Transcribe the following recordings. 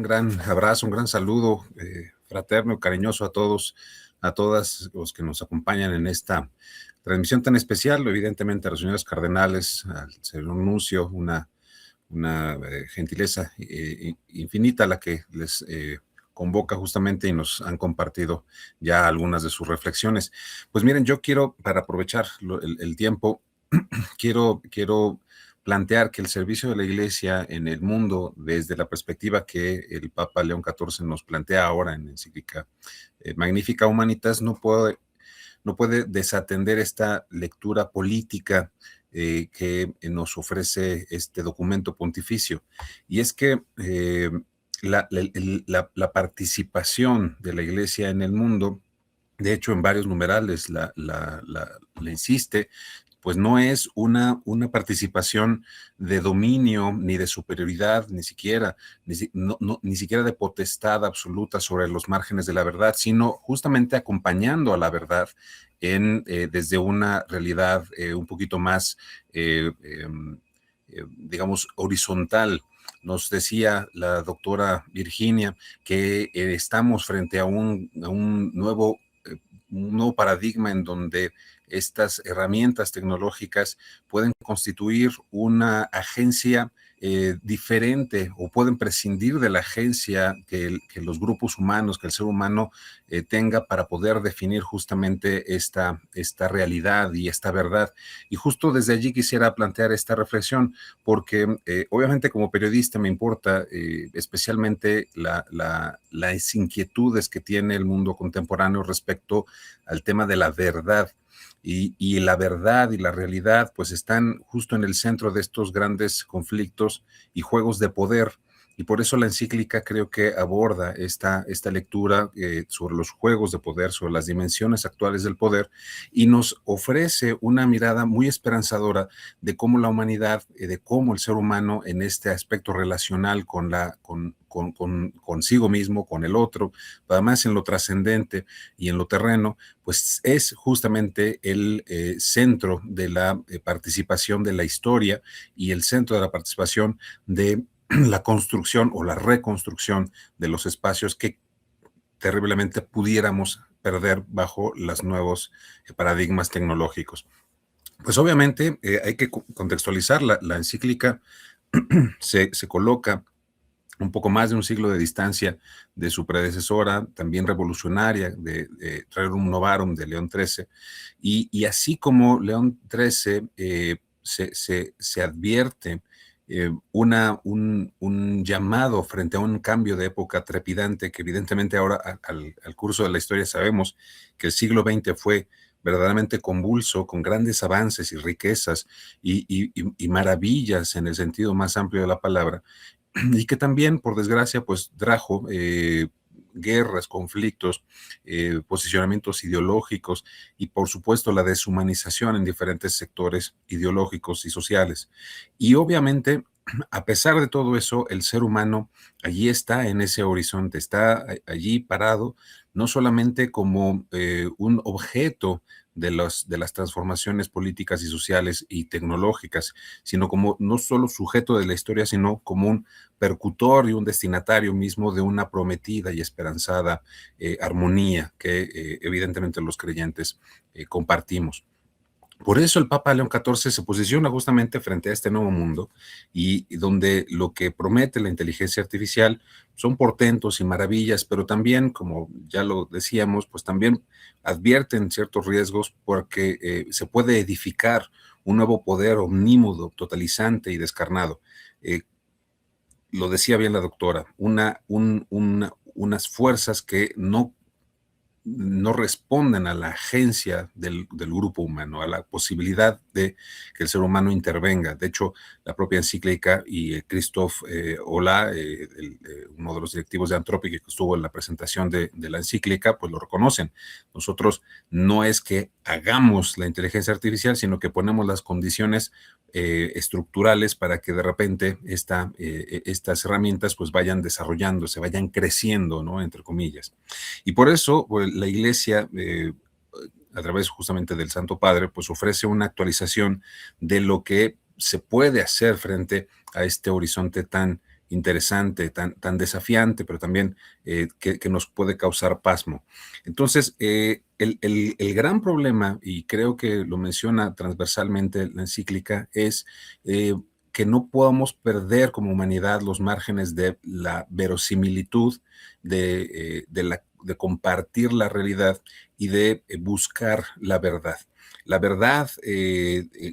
gran abrazo, un gran saludo fraterno y cariñoso a todos, a todas los que nos acompañan en esta transmisión tan especial. Evidentemente a los señores cardenales, al señor nuncio, una gentileza infinita la que les convoca justamente y nos han compartido ya algunas de sus reflexiones. Pues miren, yo quiero, para aprovechar el tiempo, quiero plantear que el servicio de la Iglesia en el mundo, desde la perspectiva que el Papa León XIV nos plantea ahora en encíclica Magnificat Humanitas, no puede desatender esta lectura política que nos ofrece este documento pontificio. Y es que la participación de la Iglesia en el mundo, de hecho en varios numerales la insiste, pues no es una participación de dominio ni de superioridad, ni siquiera, ni siquiera de potestad absoluta sobre los márgenes de la verdad, sino justamente acompañando a la verdad desde una realidad un poquito más, digamos, horizontal. Nos decía la doctora Virginia que estamos frente a un nuevo paradigma en donde estas herramientas tecnológicas pueden constituir una agencia diferente o pueden prescindir de la agencia que los grupos humanos, que el ser humano tenga para poder definir justamente esta realidad y esta verdad. Y justo desde allí quisiera plantear esta reflexión, porque obviamente como periodista me importa especialmente las inquietudes que tiene el mundo contemporáneo respecto al tema de la verdad. Y la verdad y la realidad pues están justo en el centro de estos grandes conflictos y juegos de poder. Y por eso la encíclica creo que aborda esta lectura sobre los juegos de poder, sobre las dimensiones actuales del poder, y nos ofrece una mirada muy esperanzadora de cómo la humanidad, de cómo el ser humano en este aspecto relacional consigo mismo, con el otro, además en lo trascendente y en lo terreno, pues es justamente el centro de la participación de la historia y el centro de la participación de la construcción o la reconstrucción de los espacios que terriblemente pudiéramos perder bajo los nuevos paradigmas tecnológicos. Pues obviamente hay que contextualizar, la encíclica se coloca un poco más de un siglo de distancia de su predecesora, también revolucionaria, de Rerum Novarum de León XIII, y así como León XIII se advierte un llamado frente a un cambio de época trepidante que evidentemente ahora al curso de la historia sabemos que el siglo XX fue verdaderamente convulso, con grandes avances y riquezas y maravillas en el sentido más amplio de la palabra, y que también, por desgracia, pues trajo guerras, conflictos, posicionamientos ideológicos y, por supuesto, la deshumanización en diferentes sectores ideológicos y sociales. Y obviamente, a pesar de todo eso, el ser humano allí está en ese horizonte, está allí parado, no solamente como un objeto de las transformaciones políticas y sociales y tecnológicas, sino como no solo sujeto de la historia, sino como un percutor y un destinatario mismo de una prometida y esperanzada armonía que evidentemente los creyentes compartimos. Por eso el Papa León XIV se posiciona justamente frente a este nuevo mundo y donde lo que promete la inteligencia artificial son portentos y maravillas, pero también, como ya lo decíamos, pues también advierten ciertos riesgos porque se puede edificar un nuevo poder omnímodo, totalizante y descarnado. Lo decía bien la doctora, unas fuerzas que no responden a la agencia del grupo humano, a la posibilidad de que el ser humano intervenga. De hecho, la propia encíclica y Christophe Olah, uno de los directivos de Anthropic que estuvo en la presentación de la encíclica, pues lo reconocen. Nosotros no es que hagamos la inteligencia artificial, sino que ponemos las condiciones estructurales para que de repente estas herramientas pues vayan desarrollándose, vayan creciendo, ¿no? Entre comillas. Y por eso pues, la Iglesia, a través justamente del Santo Padre, pues ofrece una actualización de lo que se puede hacer frente a este horizonte tan interesante, tan desafiante, pero también que nos puede causar pasmo. Entonces, el gran problema, y creo que lo menciona transversalmente la encíclica, es que no podamos perder como humanidad los márgenes de la verosimilitud, de compartir la realidad y de buscar la verdad. La verdad,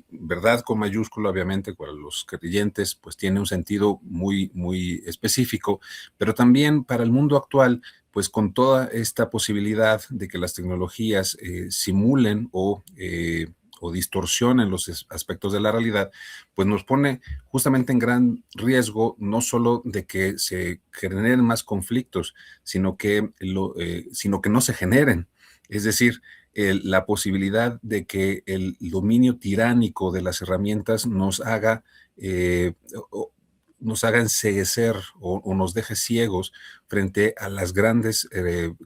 verdad con mayúscula, obviamente, para los creyentes, pues tiene un sentido muy específico, pero también para el mundo actual, pues con toda esta posibilidad de que las tecnologías simulen o distorsionen los aspectos de la realidad, pues nos pone justamente en gran riesgo no solo de que se generen más conflictos, sino que no se generen. Es decir, la posibilidad de que el dominio tiránico de las herramientas eh, nos haga enceguecer o nos deje ciegos frente a las grandes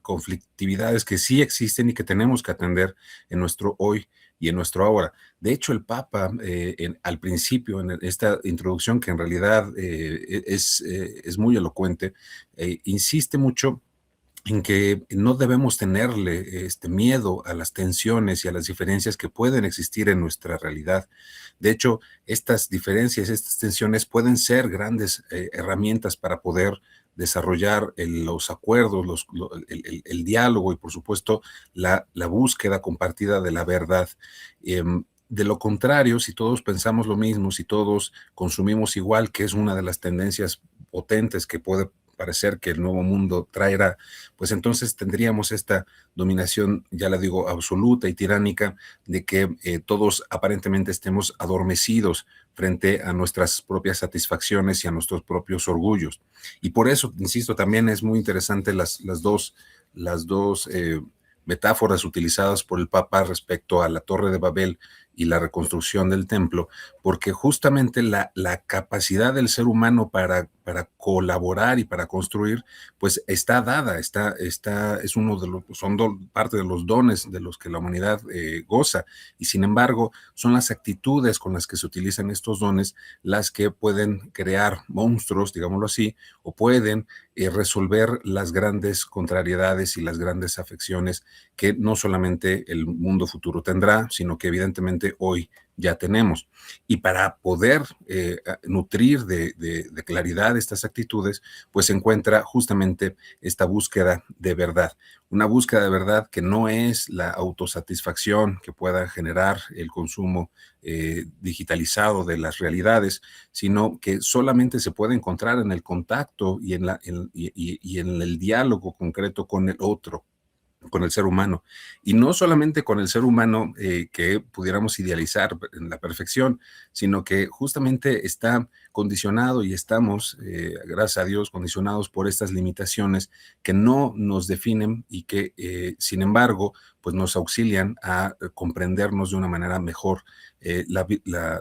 conflictividades que sí existen y que tenemos que atender en nuestro hoy y en nuestro ahora. De hecho, el Papa, al principio, en esta introducción, que en realidad es muy elocuente, insiste mucho en que no debemos tenerle miedo a las tensiones y a las diferencias que pueden existir en nuestra realidad. De hecho, estas diferencias, estas tensiones pueden ser grandes herramientas para poder desarrollar los acuerdos, el diálogo y, por supuesto, la búsqueda compartida de la verdad. De lo contrario, si todos pensamos lo mismo, si todos consumimos igual, que es una de las tendencias potentes que puede parecer que el nuevo mundo traerá, pues entonces tendríamos esta dominación, ya la digo, absoluta y tiránica, de que todos aparentemente estemos adormecidos frente a nuestras propias satisfacciones y a nuestros propios orgullos. Y por eso, insisto, también es muy interesante las dos metáforas utilizadas por el Papa respecto a la Torre de Babel y la reconstrucción del templo, porque justamente la capacidad del ser humano para colaborar y para construir, pues está dada, es uno de los, parte de los dones de los que la humanidad goza, y sin embargo, son las actitudes con las que se utilizan estos dones las que pueden crear monstruos, digámoslo así, o pueden resolver las grandes contrariedades y las grandes afecciones que no solamente el mundo futuro tendrá, sino que evidentemente hoy ya tenemos. Y para poder nutrir de claridad estas actitudes, pues se encuentra justamente esta búsqueda de verdad. Una búsqueda de verdad que no es la autosatisfacción que pueda generar el consumo digitalizado de las realidades, sino que solamente se puede encontrar en el contacto y en el diálogo concreto con el otro, con el ser humano. Y no solamente con el ser humano que pudiéramos idealizar en la perfección, sino que justamente está condicionado y estamos, gracias a Dios, condicionados por estas limitaciones que no nos definen y que, sin embargo, pues nos auxilian a comprendernos de una manera mejor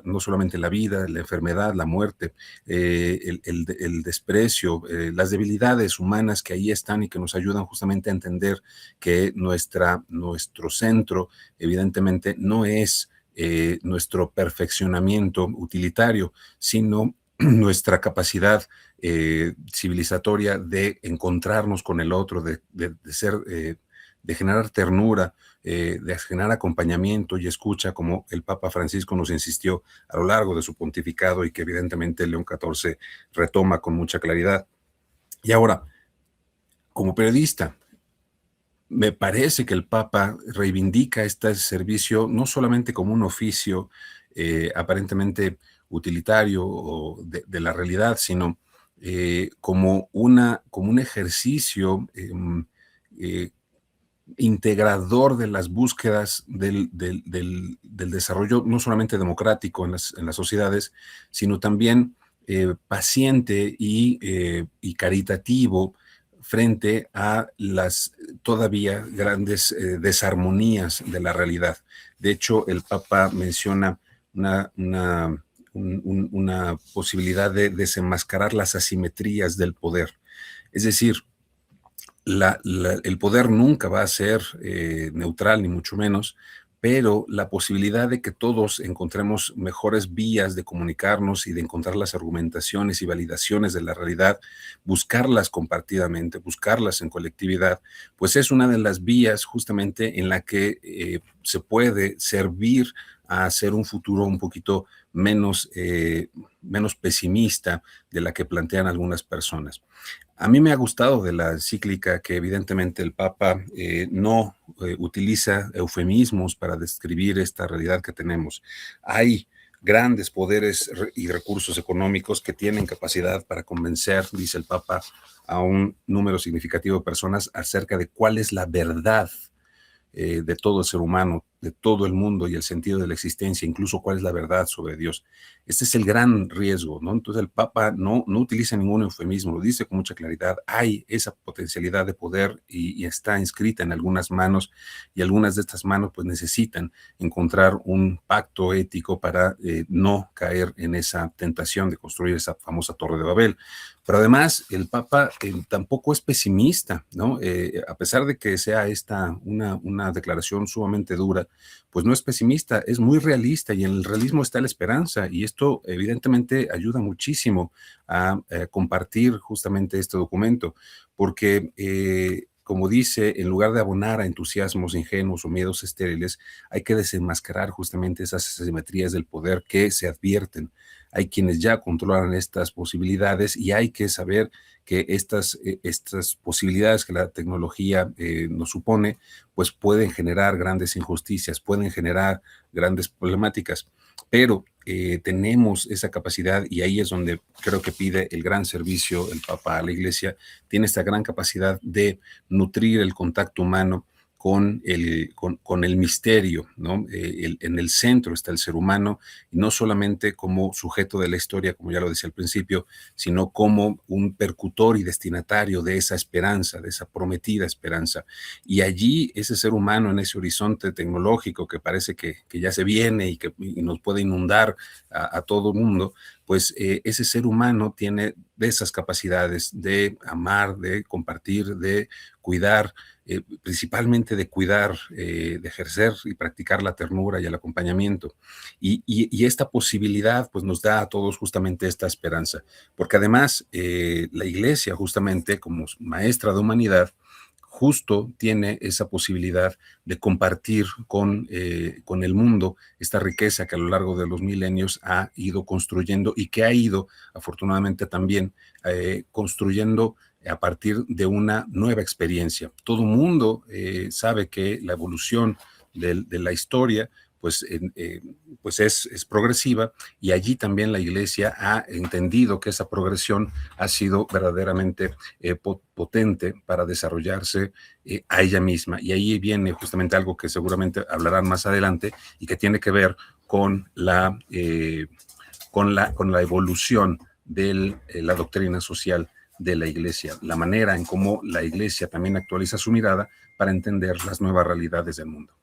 no solamente la vida, la enfermedad, la muerte, el desprecio, las debilidades humanas que ahí están y que nos ayudan justamente a entender que nuestro centro evidentemente no es nuestro perfeccionamiento utilitario, sino nuestra capacidad civilizatoria de encontrarnos con el otro, de generar ternura, de generar acompañamiento y escucha, como el Papa Francisco nos insistió a lo largo de su pontificado y que evidentemente León XIV retoma con mucha claridad. Y ahora, como periodista, me parece que el Papa reivindica este servicio no solamente como un oficio aparentemente utilitario o de la realidad, sino como un ejercicio eh, integrador de las búsquedas del desarrollo, no solamente democrático en las sociedades, sino también paciente y caritativo frente a las todavía grandes desarmonías de la realidad. De hecho, el Papa menciona una posibilidad de desenmascarar las asimetrías del poder. Es decir, el poder nunca va a ser neutral, ni mucho menos, pero la posibilidad de que todos encontremos mejores vías de comunicarnos y de encontrar las argumentaciones y validaciones de la realidad, buscarlas compartidamente, buscarlas en colectividad, pues es una de las vías justamente en la que se puede servir a hacer un futuro un poquito menos pesimista de la que plantean algunas personas. A mí me ha gustado de la encíclica que evidentemente el Papa no utiliza eufemismos para describir esta realidad que tenemos. Hay grandes poderes y recursos económicos que tienen capacidad para convencer, dice el Papa, a un número significativo de personas acerca de cuál es la verdad de todo el ser humano, de todo el mundo y el sentido de la existencia, incluso cuál es la verdad sobre Dios. Este es el gran riesgo, ¿no? Entonces el Papa no utiliza ningún eufemismo, lo dice con mucha claridad. Hay esa potencialidad de poder y está inscrita en algunas manos y algunas de estas manos pues necesitan encontrar un pacto ético para no caer en esa tentación de construir esa famosa Torre de Babel. Pero además el Papa tampoco es pesimista, ¿no? A pesar de que sea esta una declaración sumamente dura, pues no es pesimista, es muy realista y en el realismo está la esperanza y esto evidentemente ayuda muchísimo a compartir justamente este documento, porque como dice, en lugar de abonar a entusiasmos ingenuos o miedos estériles, hay que desenmascarar justamente esas asimetrías del poder que se advierten. Hay quienes ya controlan estas posibilidades y hay que saber que estas posibilidades que la tecnología nos supone, pues pueden generar grandes injusticias, pueden generar grandes problemáticas, pero tenemos esa capacidad y ahí es donde creo que pide el gran servicio el Papa a la Iglesia, tiene esta gran capacidad de nutrir el contacto humano con el misterio, ¿no? En el centro está el ser humano, y no solamente como sujeto de la historia, como ya lo decía al principio, sino como un percutor y destinatario de esa esperanza, de esa prometida esperanza. Y allí ese ser humano en ese horizonte tecnológico que parece que ya se viene y nos puede inundar a todo el mundo, pues ese ser humano tiene de esas capacidades de amar, de compartir, de cuidar, principalmente de cuidar, de ejercer y practicar la ternura y el acompañamiento. Y esta posibilidad pues nos da a todos justamente esta esperanza, porque además la Iglesia justamente como maestra de humanidad, justo tiene esa posibilidad de compartir con el mundo esta riqueza que a lo largo de los milenios ha ido construyendo y que ha ido afortunadamente también construyendo a partir de una nueva experiencia. Todo mundo sabe que la evolución de la historia pues es progresiva y allí también la Iglesia ha entendido que esa progresión ha sido verdaderamente potente para desarrollarse a ella misma. Y ahí viene justamente algo que seguramente hablarán más adelante y que tiene que ver con con la evolución de la doctrina social de la Iglesia, la manera en cómo la Iglesia también actualiza su mirada para entender las nuevas realidades del mundo.